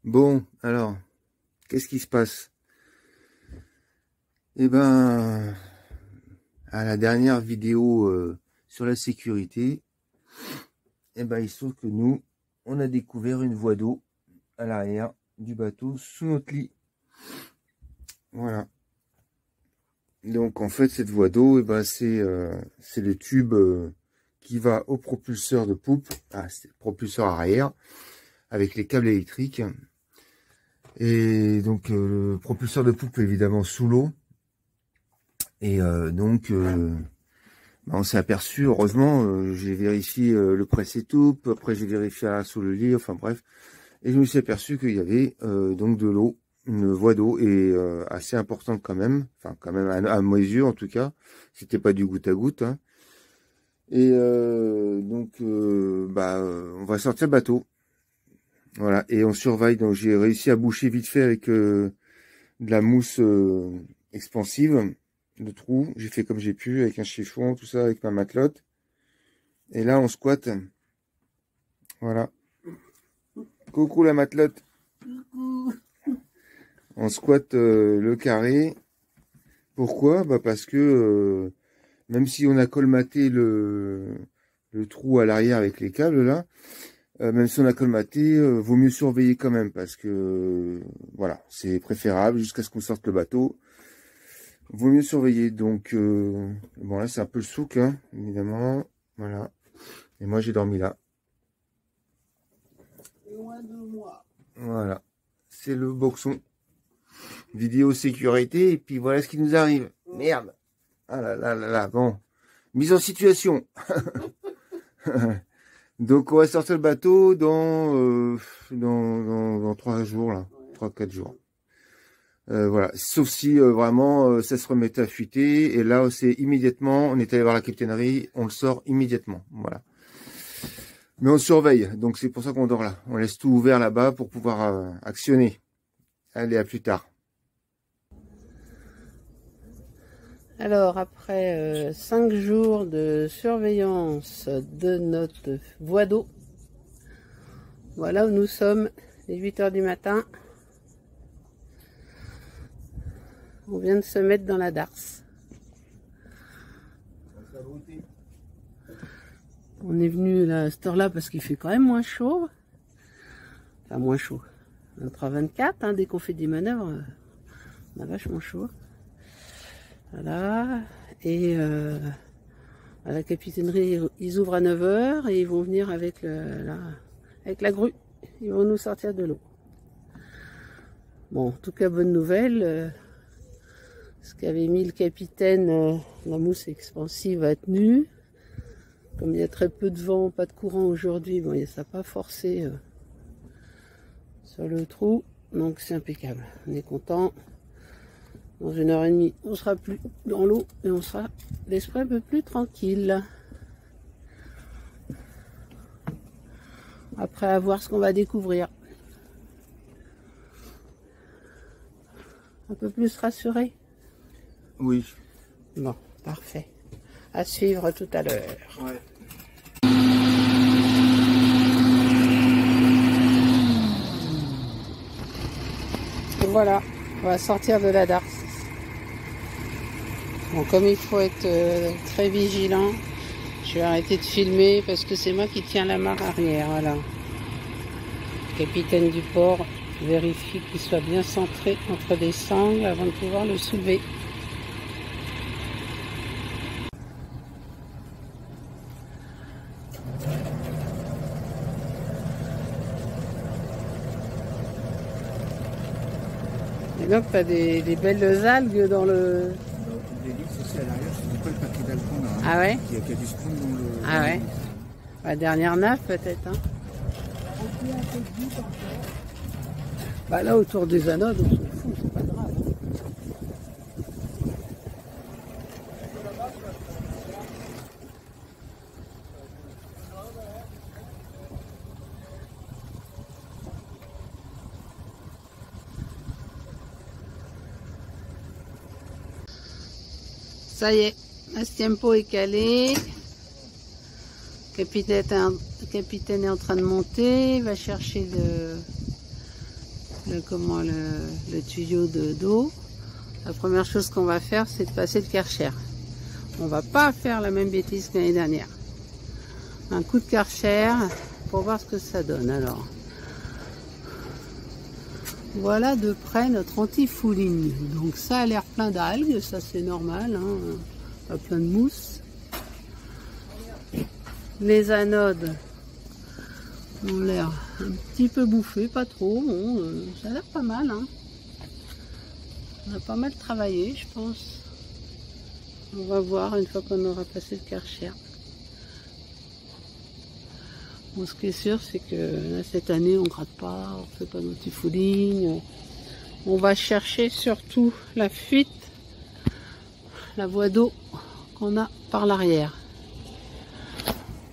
Bon, alors, qu'est-ce qui se passe? Eh ben, à la dernière vidéo sur la sécurité, eh ben, il se trouve que nous, on a découvert une voie d'eau à l'arrière du bateau sous notre lit. Voilà. Donc, en fait, cette voie d'eau, eh ben, c'est le tube qui va au propulseur de poupe, c'est le propulseur arrière, avec les câbles électriques. Et donc le propulseur de poupe est évidemment sous l'eau. Et donc on s'est aperçu, heureusement, j'ai vérifié le press et tout, après j'ai vérifié sous le lit, enfin bref. Et je me suis aperçu qu'il y avait donc de l'eau, une voie d'eau, et assez importante quand même, enfin quand même à mes yeux en tout cas, c'était pas du goutte à goutte. Hein. Et donc on va sortir le bateau. Voilà, et on surveille, donc j'ai réussi à boucher vite fait avec de la mousse expansive, le trou, j'ai fait comme j'ai pu, avec un chiffon, tout ça, avec ma matelote. Et là, on squatte. Voilà. Coucou la matelote. Coucou. On squatte le carré. Pourquoi? Bah parce que même si on a colmaté le trou à l'arrière avec les câbles là, même si on a colmaté, vaut mieux surveiller quand même parce que voilà, c'est préférable jusqu'à ce qu'on sorte le bateau. Vaut mieux surveiller. Donc bon là c'est un peu le souk, hein, évidemment. Voilà. Et moi j'ai dormi là. Loin de moi. Voilà. C'est le boxon. Vidéo sécurité et puis voilà ce qui nous arrive. Merde. Ah là là là là. Bon. Mise en situation. Donc on va sortir le bateau dans 3 jours là, 3-4 jours. Voilà, sauf si vraiment ça se remettait à fuiter, et là c'est immédiatement, on est allé voir la capitainerie, on le sort immédiatement, voilà. Mais on surveille, donc c'est pour ça qu'on dort là. On laisse tout ouvert là-bas pour pouvoir actionner. Allez, à plus tard. Alors, après 5 jours de surveillance de notre voie d'eau, voilà où nous sommes, les 8 h du matin. On vient de se mettre dans la darse. On est venu à cette heure-là parce qu'il fait quand même moins chaud. Enfin, moins chaud. 23-24, hein, dès qu'on fait des manœuvres, on a vachement chaud. Voilà, et à la capitainerie, ils ouvrent à 9 h et ils vont venir avec la grue. Ils vont nous sortir de l'eau. Bon, en tout cas, bonne nouvelle. Ce qu'avait mis le capitaine, la mousse expansive a tenu. Comme il y a très peu de vent, pas de courant aujourd'hui, bon, ça n'a pas forcé sur le trou. Donc c'est impeccable. On est content. Dans 1 h 30, on sera plus dans l'eau et on sera l'esprit un peu plus tranquille. Après à voir ce qu'on va découvrir. Un peu plus rassuré? Oui. Bon, parfait. À suivre tout à l'heure. Ouais. Et voilà, on va sortir de la darse. Bon, comme il faut être très vigilant, je vais arrêter de filmer parce que c'est moi qui tiens la mare arrière. Voilà. Le capitaine du port vérifie qu'il soit bien centré entre les sangles avant de pouvoir le soulever. Et donc, tu as des belles algues dans le... C'est à l'arrière, c'est pas le paquet d'alcool là. Ah ouais? Qui a du spawn dans le... Ah ouais? La dernière naf peut-être, hein? Bah là, autour des anodes, on s'en fout, c'est pas grave. Ça y est, Astiempo est calé. Capitaine est en train de monter. Il va chercher le tuyau d'eau. La première chose qu'on va faire, c'est de passer le Karcher. On va pas faire la même bêtise que l'année dernière. Un coup de Karcher pour voir ce que ça donne. Alors, voilà de près notre anti-fouling. Donc ça a l'air plein d'algues, ça c'est normal, hein. Pas plein de mousse. Les anodes ont l'air un petit peu bouffées, pas trop. Bon, ça a l'air pas mal, hein. On a pas mal travaillé, je pense. On va voir une fois qu'on aura passé le Karcher. Bon, ce qui est sûr, c'est que là, cette année, on gratte pas, on fait pas d'anti-fouling. On va chercher surtout la fuite, la voie d'eau qu'on a par l'arrière.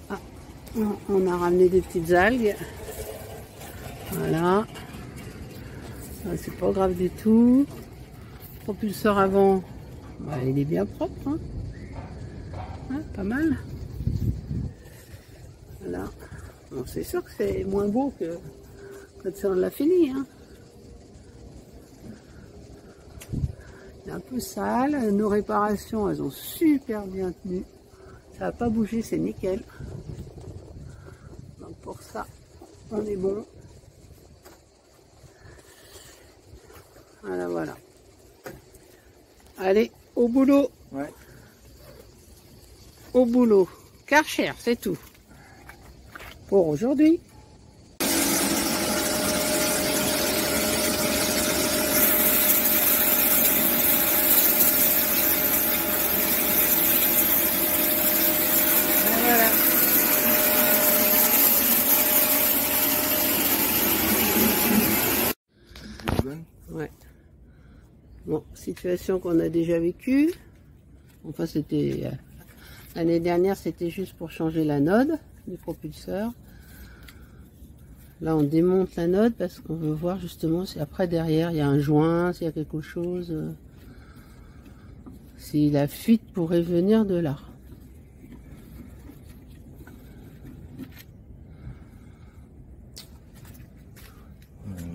Ah, on a ramené des petites algues. Voilà. C'est pas grave du tout. Le propulseur avant, bah, il est bien propre. Hein. Ah, pas mal. Voilà. Bon, c'est sûr que c'est moins beau que quand on l'a fini. Hein. Il est un peu sale. Nos réparations, elles ont super bien tenu. Ça n'a pas bougé, c'est nickel. Donc pour ça, on est bon. Voilà, voilà. Allez, au boulot. Ouais. Au boulot. Karcher, c'est tout. Pour aujourd'hui. Voilà. Ouais. Bon, situation qu'on a déjà vécue. Enfin, c'était l'année dernière, c'était juste pour changer l'anode du propulseur. Là, on démonte l'anode parce qu'on veut voir justement si après derrière il y a un joint, s'il y a quelque chose, si la fuite pourrait venir de là.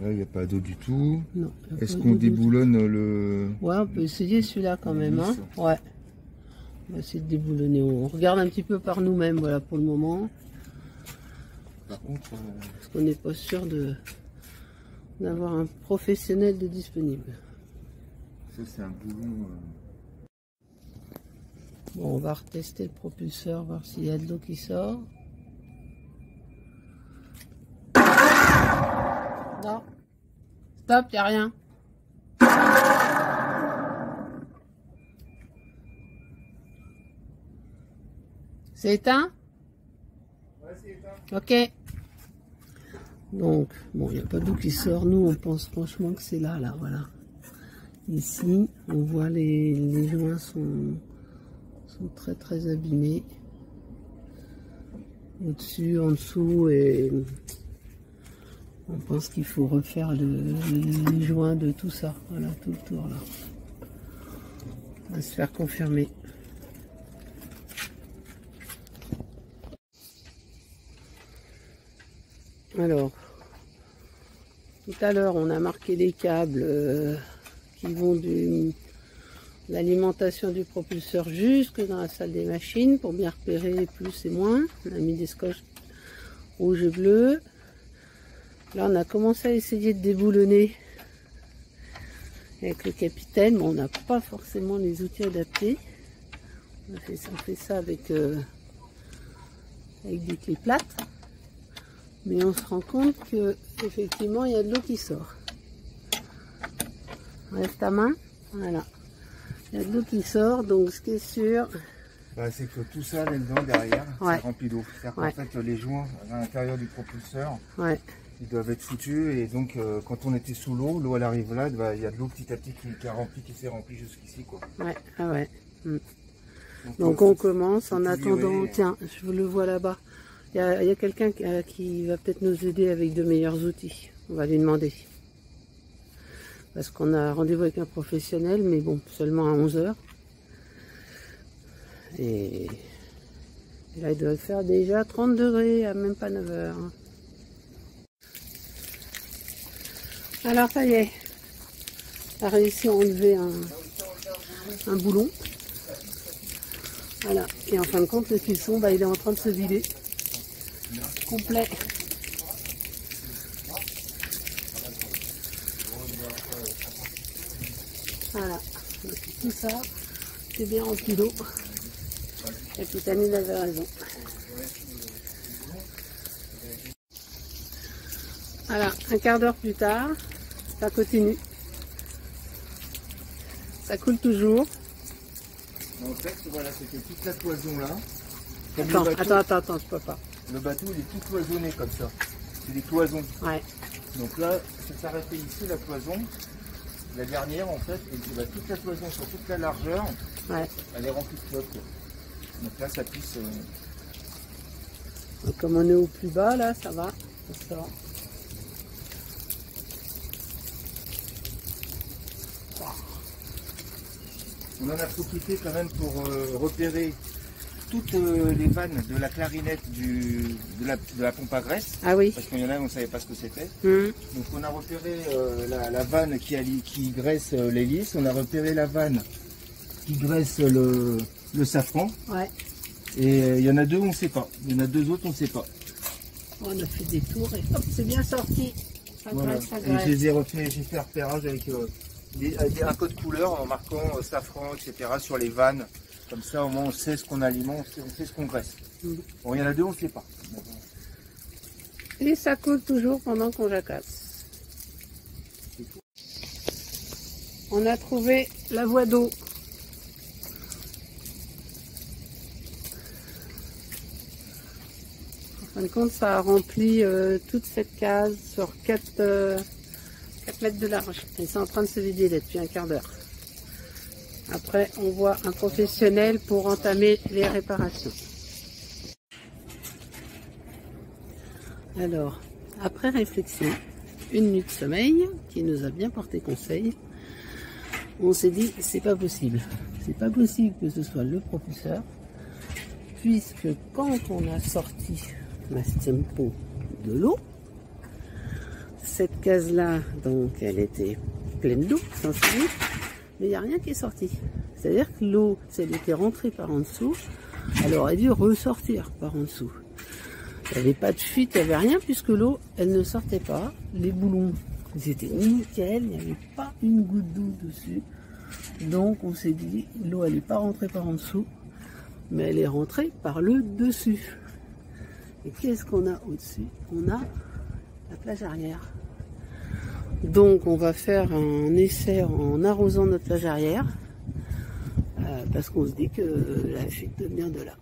Là, il n'y a pas d'eau du tout. Non. Est-ce qu'on déboulonne le... Ouais, on peut essayer celui-là quand même. Hein. Ouais. On va essayer de déboulonner. On regarde un petit peu par nous-mêmes, voilà, pour le moment. Par contre... Parce qu'on n'est pas sûr d'avoir un professionnel de disponible. Ça, c'est un boulon... Bon, on va retester le propulseur, voir s'il y a de l'eau qui sort. Non. Stop, il n'y a rien. C'est éteint? Ouais, c'est éteint. Ok. Donc, bon, il n'y a pas d'eau qui sort. Nous, on pense franchement que c'est là, voilà. Ici, on voit les joints sont très très abîmés. Au-dessus, en dessous, et on pense qu'il faut refaire les joints de tout ça. Voilà, tout le tour là. On va se faire confirmer. Alors, tout à l'heure, on a marqué les câbles qui vont de l'alimentation du propulseur jusque dans la salle des machines pour bien repérer les plus et moins. On a mis des scotch rouge et bleu. Là, on a commencé à essayer de déboulonner avec le capitaine. Bon, on n'a pas forcément les outils adaptés. On fait ça avec des clés plates. Mais on se rend compte que effectivement il y a de l'eau qui sort. Lève ta main, voilà. Il y a de l'eau qui sort, donc ce qui est sûr. Bah, c'est que tout ça là-dedans derrière, ouais. C'est rempli d'eau. C'est-à-dire qu'en fait les joints à l'intérieur du propulseur, ouais. Ils doivent être foutus et donc quand on était sous l'eau elle arrive là, bah, il y a de l'eau petit à petit qui s'est remplie jusqu'ici quoi. Ouais, ah ouais. Donc on commence en attendant, tiens, je vous le vois là-bas. Il y a quelqu'un qui va peut-être nous aider avec de meilleurs outils. On va lui demander. Parce qu'on a rendez-vous avec un professionnel, mais bon, seulement à 11 h. Et là, il doit faire déjà 30 degrés, à même pas 9 h. Alors, ça y est. On a réussi à enlever un boulon. Voilà. Et en fin de compte, le cuisson, bah, il est en train de se vider. Complet. Voilà. Donc, tout ça, c'est bien rempli d'eau. Et puis Tanine avait raison. Voilà, un quart d'heure plus tard, ça continue. Ça coule toujours. En fait, voilà, c'était toute la cloison là. Attends, je peux pas. Le bateau, il est tout cloisonné comme ça. C'est des cloisons. Ouais. Donc là, ça s'arrêtait ici, la cloison. La dernière, en fait, toute la cloison sur toute la largeur, ouais. Elle est remplie de flotte. Donc là, ça pisse. Donc, comme on est au plus bas, là, ça va. Ça sort. On en a profité quand même pour repérer toutes les vannes de la clarinette de la pompe à graisse. Ah oui. Parce qu'il y en a, on ne savait pas ce que c'était. Mmh. Donc on a repéré la vanne qui graisse l'hélice. On a repéré la vanne qui graisse le safran. Ouais. Et il y en a deux, on ne sait pas. Il y en a deux autres, on ne sait pas. On a fait des tours et hop, c'est bien sorti. Ça voilà. graisse, ça et graisse. j'ai fait un repérage avec un code couleur en marquant safran, etc. sur les vannes. Comme ça, au moins, on sait ce qu'on alimente, on sait ce qu'on graisse. Mmh. Bon, il y en a deux, on ne sait pas. Et ça coule toujours pendant qu'on jacasse. On a trouvé la voie d'eau. En fin de compte, ça a rempli toute cette case sur 4 mètres de large. Et c'est en train de se vider depuis un quart d'heure. Après, on voit un professionnel pour entamer les réparations. Alors, après réflexion, une nuit de sommeil qui nous a bien porté conseil, on s'est dit c'est pas possible. C'est pas possible que ce soit le propulseur, puisque quand on a sorti la Stiempo de l'eau, cette case-là, donc elle était pleine d'eau, sensible, mais il n'y a rien qui est sorti. C'est-à-dire que l'eau, si elle était rentrée par en dessous, elle aurait dû ressortir par en dessous. Il n'y avait pas de fuite, il n'y avait rien, puisque l'eau, elle ne sortait pas. Les boulons, ils étaient nickel, il n'y avait pas une goutte d'eau dessus. Donc on s'est dit, l'eau, elle n'est pas rentrée par en dessous, mais elle est rentrée par le dessus. Et qu'est-ce qu'on a au-dessus? On a la plage arrière. Donc on va faire un essai en arrosant notre plage arrière, parce qu'on se dit que la fuite vient de là.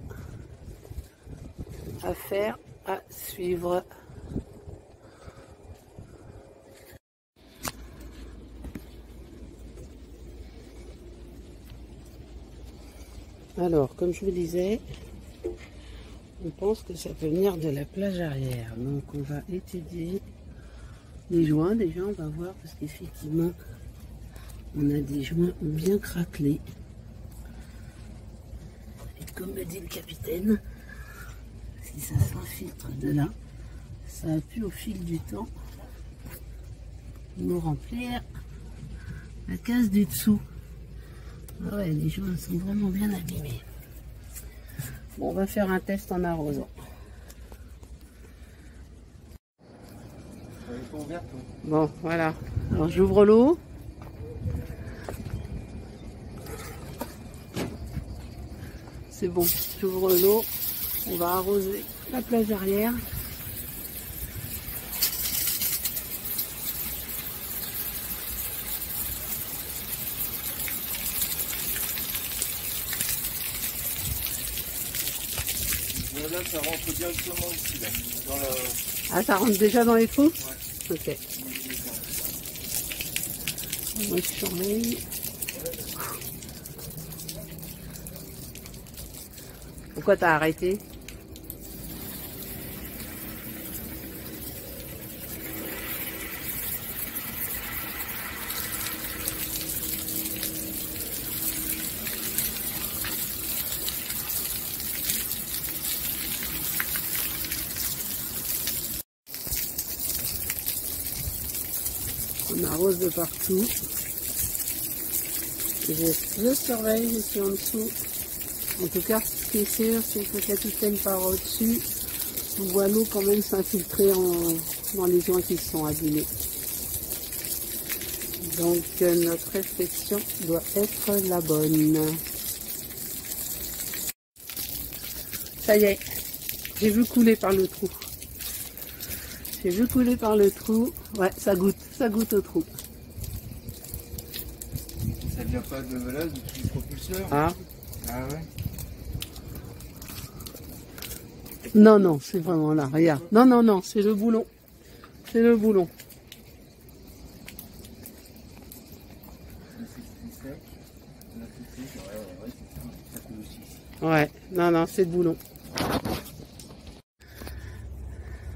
Affaire à suivre. Alors, comme je vous disais, on pense que ça peut venir de la plage arrière. Donc on va étudier les joints. Déjà on va voir, parce qu'effectivement on a des joints bien craquelés. Et comme me dit le capitaine, si ça s'infiltre de là, ça a pu au fil du temps nous remplir la case du dessous. Ah ouais, les joints sont vraiment bien abîmés. Bon, on va faire un test en arrosant. Bon, voilà. Alors j'ouvre l'eau. C'est bon, j'ouvre l'eau. On va arroser la plage arrière. Là, ça rentre directement ici, là, dans la... Ah, ça rentre déjà dans les trous? Ouais. Ok. Moi, je surveille. Pourquoi t'as arrêté? On arrose de partout. Je surveille, je suis en dessous. En tout cas, ce qui est sûr, c'est que le capitaine part au-dessus. On voit l'eau quand même s'infiltrer dans les joints qui sont abîmés. Donc notre réflexion doit être la bonne. Ça y est, j'ai vu couler par le trou. J'ai vu couler par le trou. Ouais, ça goûte au trou. Ça vient pas de là, du propulseur? Ah. Ah ouais. Non, non, c'est vraiment là, regarde. Non, non, non, c'est le boulon. C'est le boulon. Ouais, non, non, c'est le boulon.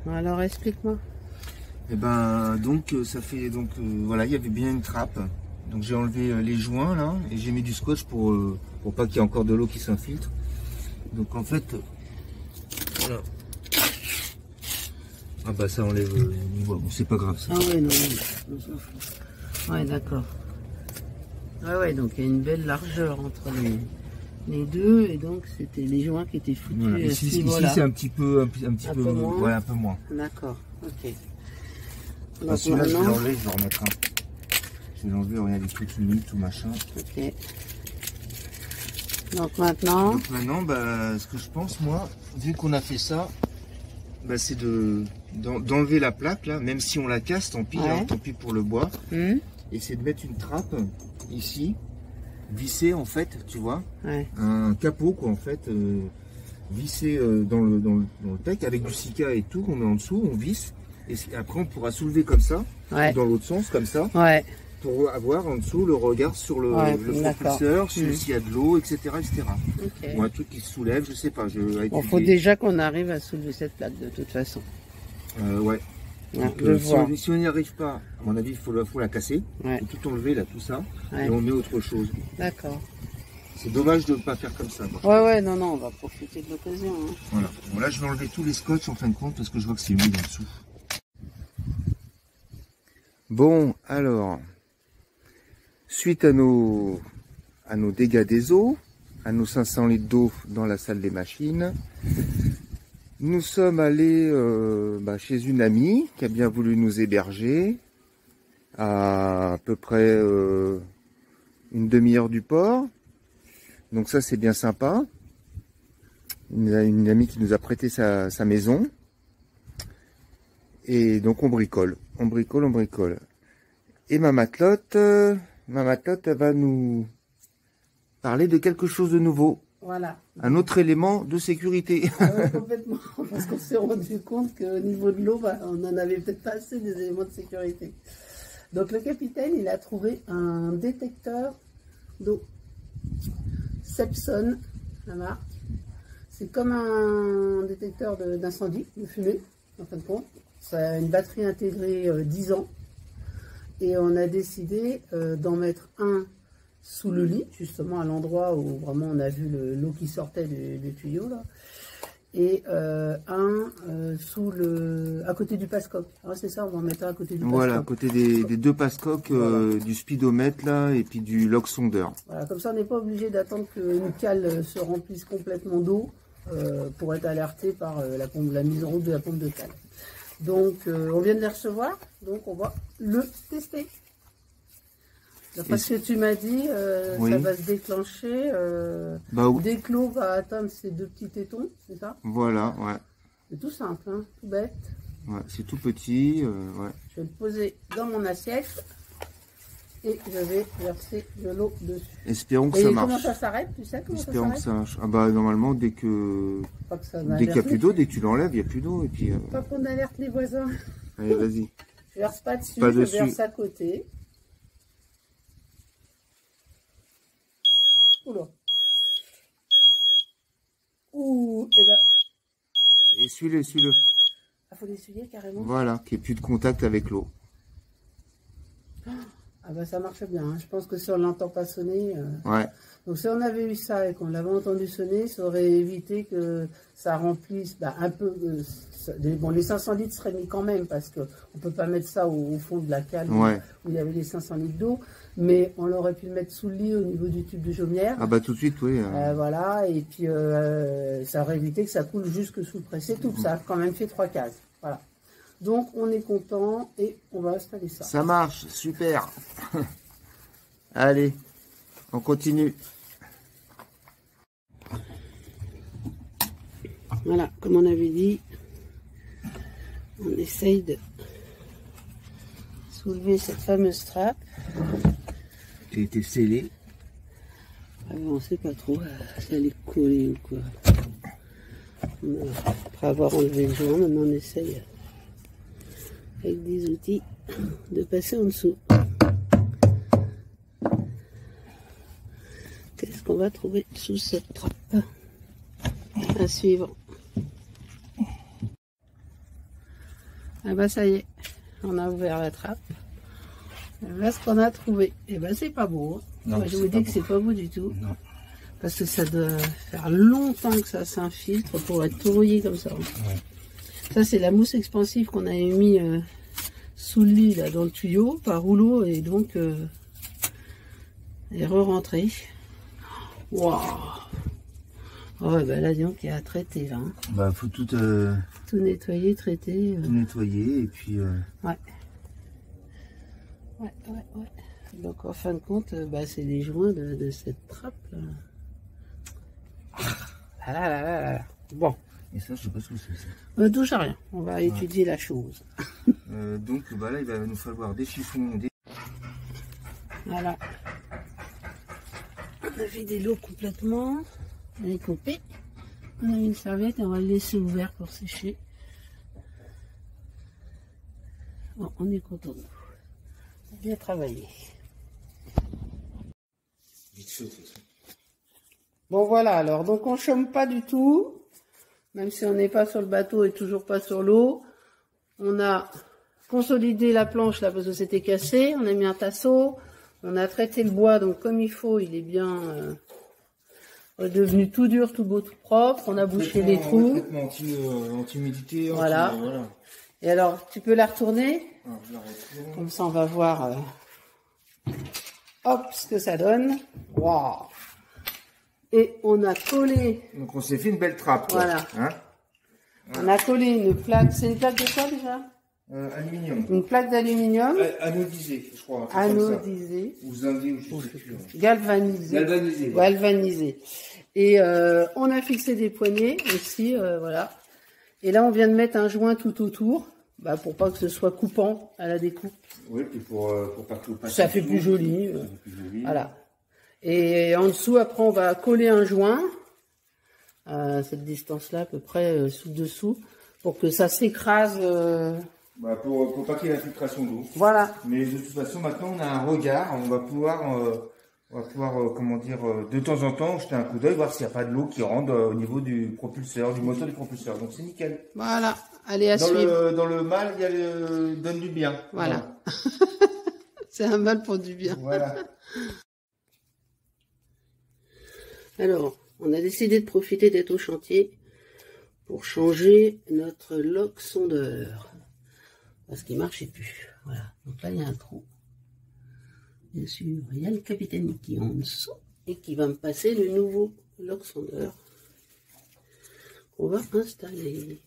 Alors, explique-moi. Et ben, donc, ça fait, donc, voilà, il y avait bien une trappe. Donc, j'ai enlevé les joints, là, et j'ai mis du scotch pour pas qu'il y ait encore de l'eau qui s'infiltre. Donc, en fait, voilà. Ah bah, ça enlève le niveau. Bon, c'est pas grave, ça. Ah ouais, non, non. Ouais, d'accord. Ouais, ouais, donc il y a une belle largeur entre les deux, et donc c'était les joints qui étaient foutus Voilà. à ce Ici, niveau-là. c'est un petit peu moins. Ouais, un peu moins. D'accord, ok. Ah, celui-là, je vais l'enlever, je vais remettre un. Je vais l'enlever, regardez, tout humide, tout machin. Ok. Donc maintenant, bah, ce que je pense, moi, vu qu'on a fait ça, bah, c'est d'enlever la plaque, là, même si on la casse, tant pis, ouais. Tant pis pour le bois. Et c'est de mettre une trappe, ici, vissée, en fait, tu vois, ouais. Un capot, quoi, en fait, vissé dans le tech, avec du sika et tout, on met en dessous, on visse, et après on pourra soulever comme ça, Ouais. dans l'autre sens, comme ça. Ouais. Pour avoir en dessous le regard sur le propulseur, s'il y a de l'eau, etc. etc. Okay. Ou un truc qui se soulève, je sais pas. Bon, faut déjà qu'on arrive à soulever cette plaque de toute façon. Ouais. Donc, si on n'y arrive pas, à mon avis, il faut la casser. Ouais. Faut tout enlever, là, tout ça, ouais. Et on met autre chose. D'accord. C'est dommage de ne pas faire comme ça. Quoi. Ouais, non, non, on va profiter de l'occasion. Hein. Voilà. Bon, là, je vais enlever tous les scotch en fin de compte parce que je vois que c'est humide en dessous. Bon, alors... Suite à nos dégâts des eaux, à nos 500 litres d'eau dans la salle des machines, nous sommes allés chez une amie qui a bien voulu nous héberger à peu près une demi-heure du port. Donc ça c'est bien sympa. Une amie qui nous a prêté sa maison. Et donc on bricole. Et ma matelote... elle va nous parler de quelque chose de nouveau. Voilà. Un autre élément de sécurité. Ah ouais, complètement. Parce qu'on s'est rendu compte qu'au niveau de l'eau, on n'en avait peut-être pas assez des éléments de sécurité. Donc le capitaine, il a trouvé un détecteur d'eau. Sepson, la marque. C'est comme un détecteur d'incendie, de fumée, en fin de compte. Ça a une batterie intégrée 10 ans. Et on a décidé d'en mettre un sous le lit, justement à l'endroit où vraiment on a vu l'eau qui sortait du tuyau, là. Et un à côté du pascoque. Ah, c'est ça, on va en mettre un à côté du pascoque. Voilà, à côté des deux pascoques, voilà. Du speedomètre là, et puis du log sondeur. Voilà, comme ça on n'est pas obligé d'attendre qu'une cale se remplisse complètement d'eau pour être alerté par la mise en route de la pompe de cale. Donc, on vient de les recevoir, donc on va le tester. D'après ce que tu m'as dit, oui. Ça va se déclencher dès que l'eau va atteindre ces deux petits tétons, c'est ça? Voilà, ouais. C'est tout simple, hein, tout bête. Ouais, c'est tout petit, ouais. Je vais le poser dans mon assiette. et je vais verser de l'eau dessus. Espérons que Et ça comment marche. ça s'arrête, tu sais comment Espérons ça que s'arrête? ça marche. Ah bah normalement dès qu'il n'y a plus d'eau, dès que tu l'enlèves, il n'y a plus d'eau. Et puis Pas qu'on alerte les voisins. allez, vas-y. Je verse pas dessus, Pas je dessus. verse à côté. Oula. Ouh, et ben, Et suis-le, suis-le. il faut l'essuyer carrément. Voilà, qu'il n'y ait plus de contact avec l'eau. Ah bah ça marche bien, hein. Je pense que si on l'entend pas sonner... Ouais. Donc si on avait eu ça et qu'on l'avait entendu sonner, ça aurait évité que ça remplisse un peu... bon, les 500 litres seraient mis quand même, parce qu'on ne peut pas mettre ça au fond de la cale Ouais. où il y avait les 500 litres d'eau, mais on l'aurait pu le mettre sous le lit au niveau du tube de chaumière. Ah bah tout de suite, oui. Voilà, et puis ça aurait évité que ça coule jusque sous le presse. C'est tout, ça a quand même fait 3 cases. Voilà. Donc on est content et on va installer ça. Ça marche, super. Allez, on continue. Voilà, comme on avait dit, on essaye de soulever cette fameuse trappe. Qui a été scellé. On ne sait pas trop si elle est collée ou quoi. Après avoir enlevé le joint, maintenant on essaye avec des outils de passer en dessous. Qu'est-ce qu'on va trouver sous cette trappe? À suivre. Ah bah ça y est, on a ouvert la trappe. Voilà ce qu'on a trouvé. Et ben c'est pas beau. Hein. Non, moi, je vous dis que c'est pas beau du tout. Non. Parce que ça doit faire longtemps que ça s'infiltre pour être tout rouillé comme ça. Ouais. Ça c'est la mousse expansive qu'on avait mis sous le lit là, dans le tuyau par rouleau et donc elle est re-rentrée. Waouh! Oh ouais, bah là disons qu'il y a à traiter là. Hein. Bah faut tout Nettoyer, traiter. tout nettoyer et puis. Ouais. Ouais. Donc en fin de compte, c'est les joints de cette trappe là. Là. Bon. Et ça, je sais pas ce que c'est. Ne touche à rien. On va étudier la chose. Donc bah là, il va nous falloir des chiffons. Voilà. On a vidé l'eau complètement. Elle est coupée. On a mis une serviette et on va le laisser ouvert pour sécher. Bon, on est content. On a bien travaillé. Bon voilà, alors donc on chôme pas du tout, même si on n'est pas sur le bateau et toujours pas sur l'eau. On a consolidé la planche là parce que c'était cassé, on a mis un tasseau, on a traité le bois donc comme il faut, il est bien devenu tout dur, tout beau, tout propre, on a bouché les trous. Traitement anti-humidité. Voilà. Et alors tu peux la retourner, Alors, je la retourne. comme ça on va voir hop ce que ça donne. Waouh! Et on a collé. Donc on s'est fait une belle trappe. Voilà. Hein, On a collé une plaque. C'est une plaque de quoi déjà? aluminium. Une plaque d'aluminium Anodisé, je crois. anodisée, Ou zindé, ou je sais plus. galvanisée. Galvanisé. Galvanisée. Et on a fixé des poignées aussi, voilà. Et là, on vient de mettre un joint tout autour, pour pas que ce soit coupant à la découpe. Oui, puis pour pas que le Ça fait plus joli. Ça fait plus joli. Voilà. Et en dessous, après, on va coller un joint à cette distance-là, à peu près sous dessous, pour que ça s'écrase. Pour pas qu'il y ait l'infiltration d'eau. Voilà. Mais de toute façon, maintenant, on a un regard. On va pouvoir comment dire, de temps en temps, jeter un coup d'œil, voir s'il n'y a pas de l'eau qui rentre au niveau du propulseur, du moteur du propulseur. Donc c'est nickel. Voilà. Allez, à suivre. Dans le mal, il y a donne du bien. Voilà. C'est un mal pour du bien. Voilà. Alors, on a décidé de profiter d'être au chantier pour changer notre lock sondeur. Parce qu'il ne marchait plus. Voilà. Donc là, il y a un trou. Bien sûr, il y a le capitaine qui est en dessous et qui va me passer le nouveau lock sondeur qu'on va installer.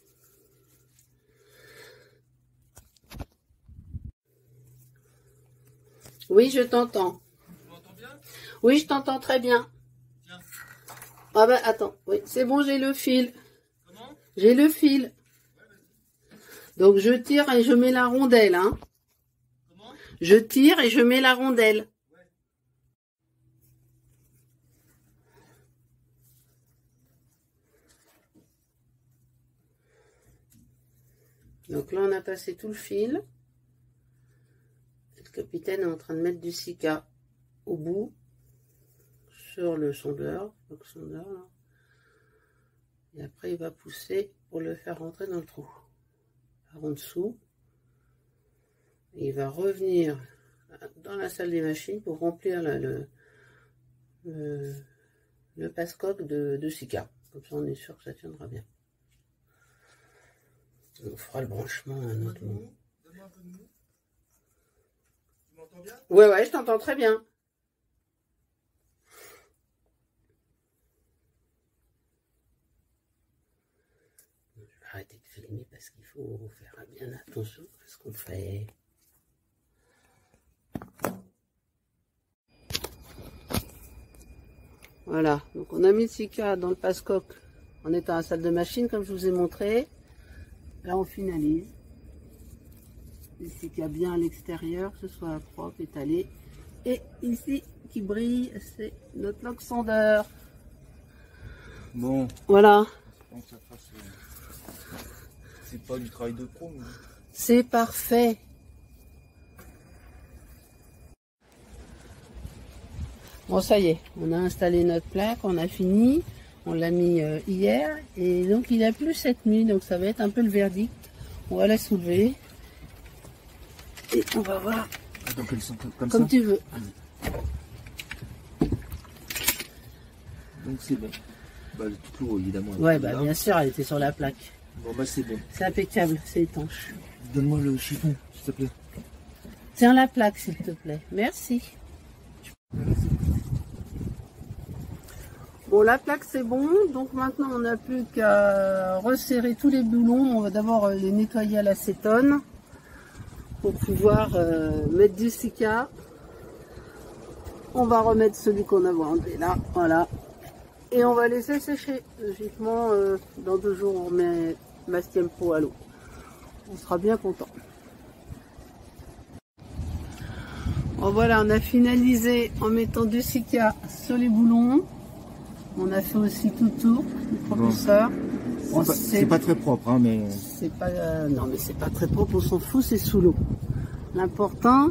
Oui, je t'entends. Tu m'entends bien? Oui, je t'entends très bien. Tiens. Ah ben, attends. Oui, c'est bon, j'ai le fil. Comment? J'ai le fil. Donc, je tire et je mets la rondelle, hein. Comment? Je tire et je mets la rondelle. Donc là, on a passé tout le fil. Le capitaine est en train de mettre du Sika au bout sur le sondeur. Là. Et après, il va pousser pour le faire rentrer dans le trou. Par en dessous. Et il va revenir dans la salle des machines pour remplir là, le passe-coque de Sika. Comme ça, on est sûr que ça tiendra bien. On fera le branchement à un autre moment. Donne-moi un peu de mou. Tu m'entends bien? Ouais, je t'entends très bien. Je vais arrêter de filmer parce qu'il faut faire bien attention à ce qu'on fait. Voilà, donc on a mis le Sika dans le passe-coque en étant à la salle de machine comme je vous ai montré. Là, on finalise. Ici, qu'il y a bien à l'extérieur, que ce soit propre, étalé. Et ici, qui brille, c'est notre lock sondeur. Bon. Voilà. Donc ça fasse, c'est pas du travail de pro. Mais... C'est parfait. Bon, ça y est, on a installé notre plaque, on a fini. On l'a mis hier et donc il a plu cette nuit, donc ça va être un peu le verdict. On va la soulever et on va voir. Donc elles sont comme ça. Tu veux. Donc c'est bon. Bah, toute l'eau évidemment. Ouais, bah bien sûr, elle était sur la plaque. Bon bah c'est bon. C'est impeccable, c'est étanche. Donne-moi le chiffon, s'il te plaît. Tiens la plaque, s'il te plaît. Merci. Bon, la plaque c'est bon, donc maintenant on n'a plus qu'à resserrer tous les boulons. On va d'abord les nettoyer à l'acétone pour pouvoir mettre du Sika. On va remettre celui qu'on a enlevé là, voilà. Et on va laisser sécher. Logiquement, dans 2 jours on remet Mastiempo à l'eau. On sera bien content. Bon voilà, on a finalisé en mettant du Sika sur les boulons. On a fait aussi tout tour, le propulseur. Bon, c'est pas très propre, hein, mais... C'est pas, non, mais c'est pas très propre, on s'en fout, c'est sous l'eau. L'important,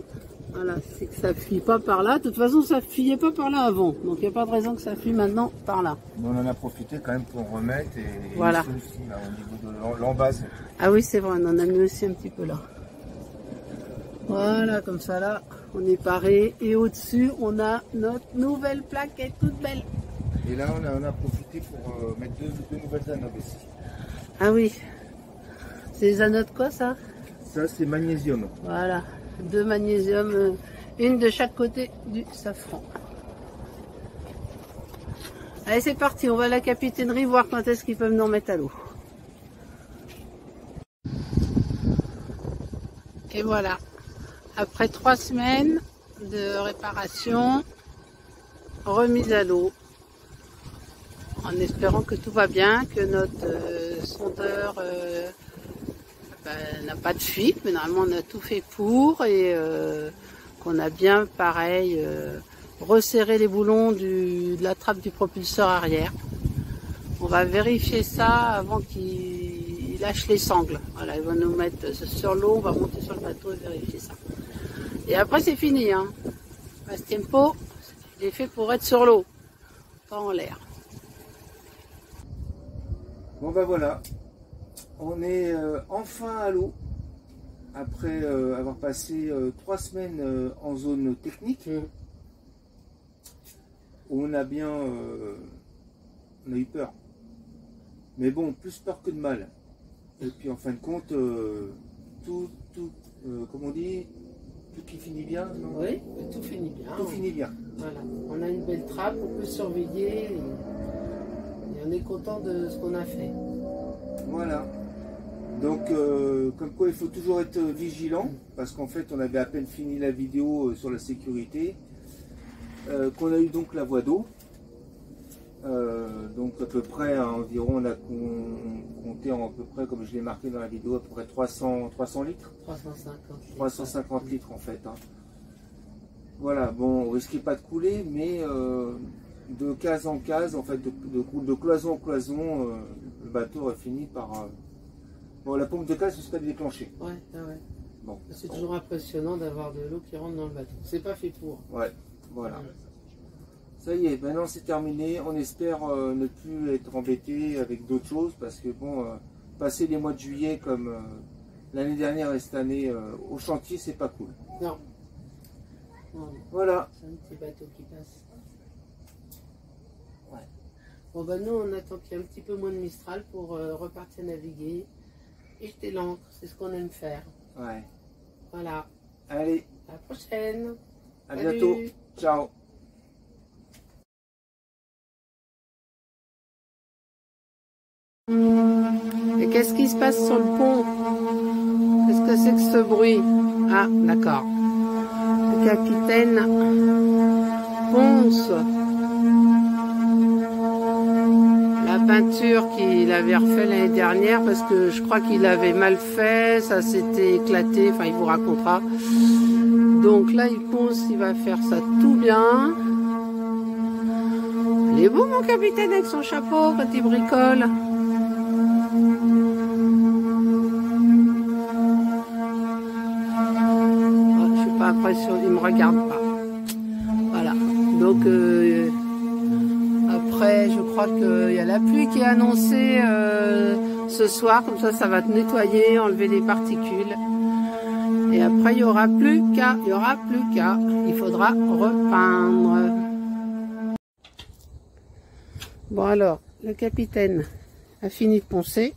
voilà, c'est que ça fuit pas par là. De toute façon, ça fuyait pas par là avant. Donc, il n'y a pas de raison que ça fuit maintenant par là. On en a profité quand même pour remettre et voilà. Aussi, là, au niveau de l'embase. Ah oui, c'est vrai, on en a mis aussi un petit peu là. Voilà, comme ça là, on est paré. Et au-dessus, on a notre nouvelle plaque qui est toute belle. Et là, on a profité pour mettre deux nouvelles anodes aussi. Ah oui. C'est les anodes quoi, ça? Ça, c'est magnésium. Voilà. 2 magnésium, une de chaque côté du safran. Allez, c'est parti. On va à la capitainerie voir quand est-ce qu'ils peuvent nous remettre à l'eau. Et voilà. Après 3 semaines de réparation, remise à l'eau. En espérant que tout va bien, que notre sondeur n'a pas de fuite, mais normalement on a tout fait pour et qu'on a bien pareil resserré les boulons de la trappe du propulseur arrière. On va vérifier ça avant qu'il lâche les sangles. Voilà, ils vont nous mettre sur l'eau, on va monter sur le bateau et vérifier ça. Et après c'est fini, hein. Mastiempo, il est fait pour être sur l'eau, pas en l'air. Bon ben voilà, on est enfin à l'eau, après avoir passé 3 semaines en zone technique, où on a bien, on a eu peur, mais bon, plus peur que de mal. Et puis en fin de compte, comme on dit, tout qui finit bien, non? Oui, tout finit bien. Tout finit bien. Voilà, on a une belle trappe, on peut surveiller. Et on est content de ce qu'on a fait. Voilà. Donc, comme quoi il faut toujours être vigilant, parce qu'en fait on avait à peine fini la vidéo sur la sécurité, qu'on a eu donc la voie d'eau. Donc à peu près, environ, on a compté à peu près, comme je l'ai marqué dans la vidéo, à peu près 300 litres. 350 litres. 350 litres en fait. Hein. Voilà, bon, on risquait pas de couler, mais de case en case, en fait, de cloison en cloison, le bateau aurait fini par... Bon, la pompe de case se serait déclenchée. Ouais, ah ouais. Bon. C'est toujours impressionnant d'avoir de l'eau qui rentre dans le bateau. C'est pas fait pour. Ouais, voilà. Ça y est, maintenant c'est terminé. On espère ne plus être embêté avec d'autres choses parce que bon, passer les mois de juillet comme l'année dernière et cette année au chantier, c'est pas cool. Non. Non. Voilà. C'est un petit bateau qui passe. Ouais. Bon ben nous on attend qu'il y ait un petit peu moins de Mistral pour repartir naviguer et jeter l'ancre. C'est ce qu'on aime faire. Ouais. Voilà. Allez. À la prochaine. À Salut. bientôt. Ciao. Et qu'est-ce qui se passe sur le pont? Qu'est-ce que c'est que ce bruit? Ah, d'accord. Le capitaine ponce la peinture qu'il avait refait l'année dernière parce que je crois qu'il avait mal fait, ça s'était éclaté, enfin il vous racontera. Donc là il ponce, il va faire ça tout bien. Il est beau mon capitaine avec son chapeau quand il bricole. Il me regarde pas. Voilà. Donc après, je crois qu'il y a la pluie qui est annoncée ce soir. Comme ça va nettoyer, enlever les particules. Et après, il n'y aura plus qu'à. Il y aura plus qu'à. Il faudra repeindre. Bon alors, le capitaine a fini de poncer.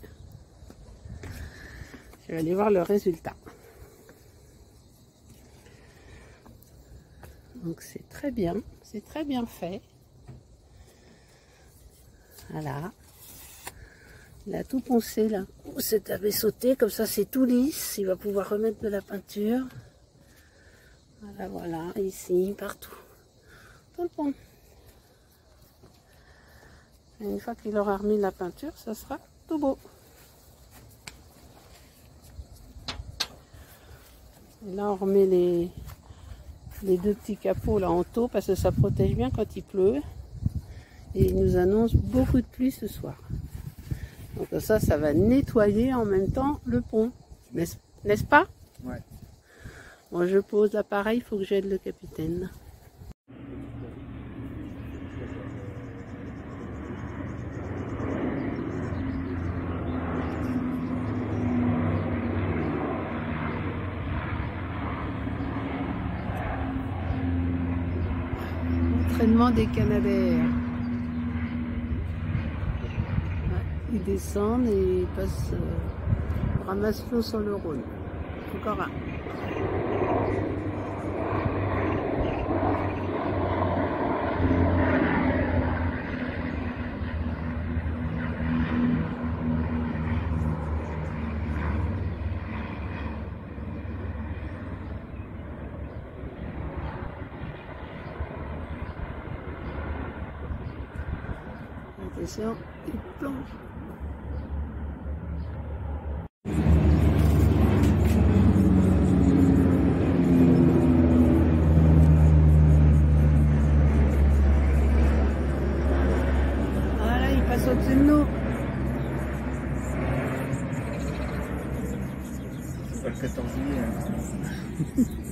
Je vais aller voir le résultat. Donc c'est très bien fait. Voilà. Il a tout poncé là. C'est avait sauté, comme ça c'est tout lisse. Il va pouvoir remettre de la peinture. Voilà, voilà, ici, partout. Tout le pont. Et une fois qu'il aura remis la peinture, ça sera tout beau. Et là on remet les deux petits capots là en taux parce que ça protège bien quand il pleut. Et il nous annonce beaucoup de pluie ce soir. Donc ça va nettoyer en même temps le pont. N'est-ce pas? Ouais. Bon, je pose l'appareil, il faut que j'aide le capitaine. Entraînement des Canadaires. Ils descendent et ils passent, ramassent l'eau sur le Rhône. Encore un. Attention, il plonge. Voilà, il passe au-dessus de nous. C'est pas le 14 juillet. Hein.